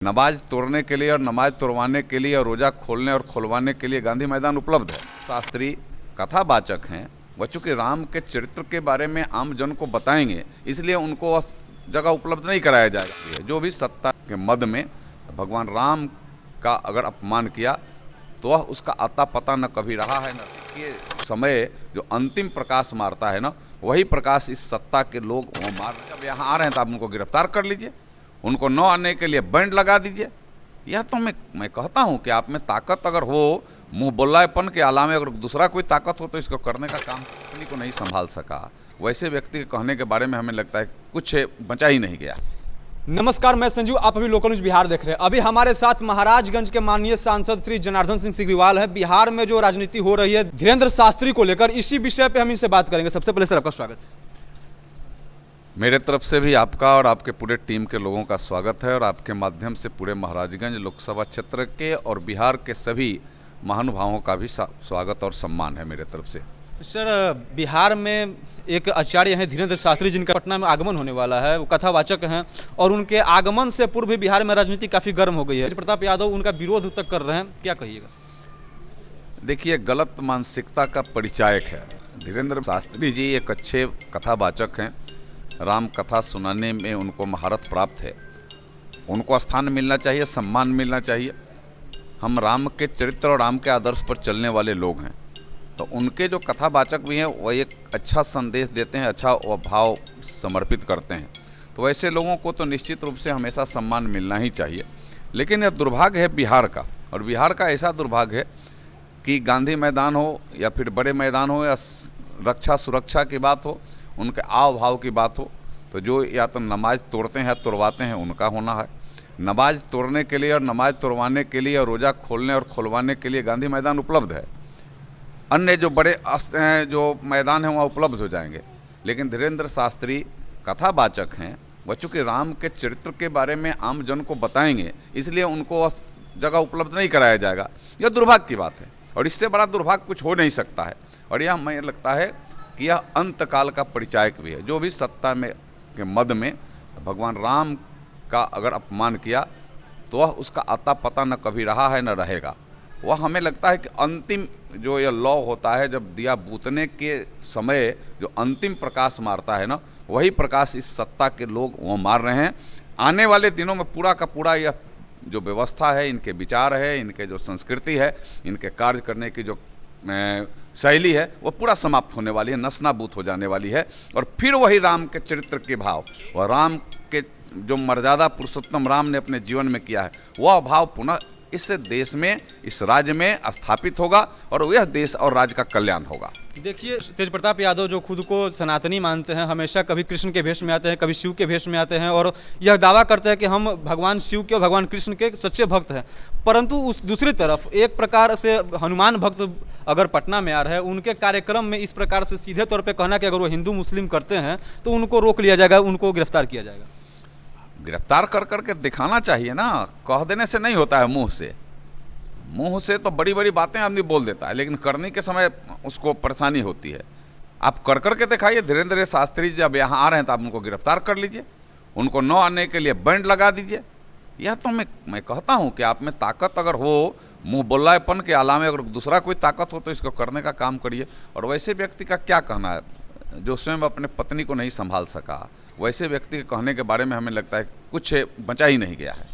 नमाज तोड़ने के लिए और नमाज तोड़वाने के लिए और रोज़ा खोलने और खुलवाने के लिए गांधी मैदान उपलब्ध है। शास्त्री कथावाचक हैं, वह चूँकि राम के चरित्र के बारे में आम जन को बताएंगे, इसलिए उनको वह जगह उपलब्ध नहीं कराया जाएगा। जो भी सत्ता के मद में भगवान राम का अगर अपमान किया तो वह उसका आता पता न कभी रहा है, न ये समय जो अंतिम प्रकाश मारता है ना, वही प्रकाश इस सत्ता के लोग वो मार। जब यहाँ आ रहे हैं तो आप उनको गिरफ्तार कर लीजिए, उनको न आने के लिए बैंड लगा दीजिए। यह तो मैं कहता हूँ कि आप में ताकत अगर हो, मुंह बोलापन के अलावा अगर दूसरा कोई ताकत हो तो इसको करने का काम अपनी को नहीं संभाल सका, वैसे व्यक्ति के कहने के बारे में हमें लगता है कुछ बचा ही नहीं गया। नमस्कार, मैं संजू, आप अभी लोकल न्यूज बिहार देख रहे हैं। अभी हमारे साथ महाराजगंज के माननीय सांसद श्री जनार्दन सिंह सिग्रीवाल है। बिहार में जो राजनीति हो रही है धीरेन्द्र शास्त्री को लेकर, इसी विषय पे हम इनसे बात करेंगे। सबसे पहले सर आपका स्वागत है। मेरे तरफ से भी आपका और आपके पूरे टीम के लोगों का स्वागत है और आपके माध्यम से पूरे महाराजगंज लोकसभा क्षेत्र के और बिहार के सभी महानुभावों का भी स्वागत और सम्मान है मेरे तरफ से। सर, बिहार में एक आचार्य हैं धीरेन्द्र शास्त्री, जिनका पटना में आगमन होने वाला है। वो कथावाचक हैं और उनके आगमन से पूर्व भी बिहार में राजनीति काफ़ी गर्म हो गई है। प्रताप यादव उनका विरोध तक कर रहे हैं, क्या कहिएगा? देखिए, गलत मानसिकता का परिचायक है। धीरेन्द्र शास्त्री जी एक अच्छे कथावाचक हैं, राम कथा सुनाने में उनको महारत प्राप्त है। उनको स्थान मिलना चाहिए, सम्मान मिलना चाहिए। हम राम के चरित्र और राम के आदर्श पर चलने वाले लोग हैं, तो उनके जो कथावाचक भी हैं वह एक अच्छा संदेश देते हैं, अच्छा वह भाव समर्पित करते हैं। तो वैसे लोगों को तो निश्चित रूप से हमेशा सम्मान मिलना ही चाहिए। लेकिन यह दुर्भाग्य है बिहार का, और बिहार का ऐसा दुर्भाग्य है कि गांधी मैदान हो या फिर बड़े मैदान हो या रक्षा सुरक्षा की बात हो, उनके आव भाव की बात हो, तो जो या तो नमाज तोड़ते हैं तोड़वाते हैं उनका होना है। नमाज तोड़ने के लिए और नमाज तोड़वाने के लिए और रोज़ा खोलने और खुलवाने के लिए गांधी मैदान उपलब्ध है। अन्य जो बड़े जो मैदान हैं वहाँ उपलब्ध हो जाएंगे। लेकिन धीरेन्द्र शास्त्री कथावाचक हैं, वह चूँकि राम के चरित्र के बारे में आम जन को बताएंगे, इसलिए उनको वह जगह उपलब्ध नहीं कराया जाएगा। यह दुर्भाग्य की बात है और इससे बड़ा दुर्भाग्य कुछ हो नहीं सकता है। और यह हमें लगता है कि यह अंतकाल का परिचायक भी है। जो भी सत्ता में के मद में भगवान राम का अगर अपमान किया तो वह उसका आता पता न कभी रहा है न रहेगा। वह हमें लगता है कि अंतिम जो यह लौ होता है, जब दिया बूतने के समय जो अंतिम प्रकाश मारता है ना, वही प्रकाश इस सत्ता के लोग वो मार रहे हैं। आने वाले दिनों में पूरा का पूरा यह जो व्यवस्था है, इनके विचार है, इनके जो संस्कृति है, इनके कार्य करने की जो शैली है, वो पूरा समाप्त होने वाली है, नस्नाबूत हो जाने वाली है। और फिर वही राम के चरित्र के भाव, वह राम के जो मर्यादा पुरुषोत्तम राम ने अपने जीवन में किया है, वह भाव पुनः इस देश में, इस राज्य में स्थापित होगा और यह देश और राज्य का कल्याण होगा। देखिए, तेज प्रताप यादव जो खुद को सनातनी मानते हैं, हमेशा कभी कृष्ण के भेष में आते हैं, कभी शिव के भेष में आते हैं और यह दावा करते हैं कि हम भगवान शिव के और भगवान कृष्ण के सच्चे भक्त हैं। परंतु उस दूसरी तरफ एक प्रकार से हनुमान भक्त अगर पटना में आ रहे हैं, उनके कार्यक्रम में इस प्रकार से सीधे तौर पर कहना कि अगर वो हिंदू मुस्लिम करते हैं तो उनको रोक लिया जाएगा, उनको गिरफ्तार किया जाएगा। गिरफ्तार कर करके दिखाना चाहिए ना, कह देने से नहीं होता है। मुंह से तो बड़ी बड़ी बातें आदमी बोल देता है, लेकिन करने के समय उसको परेशानी होती है। आप कर करके दिखाइए। धीरेन्द्र शास्त्री जब यहाँ आ रहे हैं तो आप उनको गिरफ्तार कर लीजिए, उनको न आने के लिए बैंड लगा दीजिए। यह तो मैं कहता हूँ कि आप में ताकत अगर हो, मुंह बोलापन के अलावा अगर दूसरा कोई ताकत हो तो इसको करने का काम करिए। और वैसे व्यक्ति का क्या कहना है जो स्वयं अपने पत्नी को नहीं संभाल सका, वैसे व्यक्ति के कहने के बारे में हमें लगता है कुछ बचा ही नहीं गया है।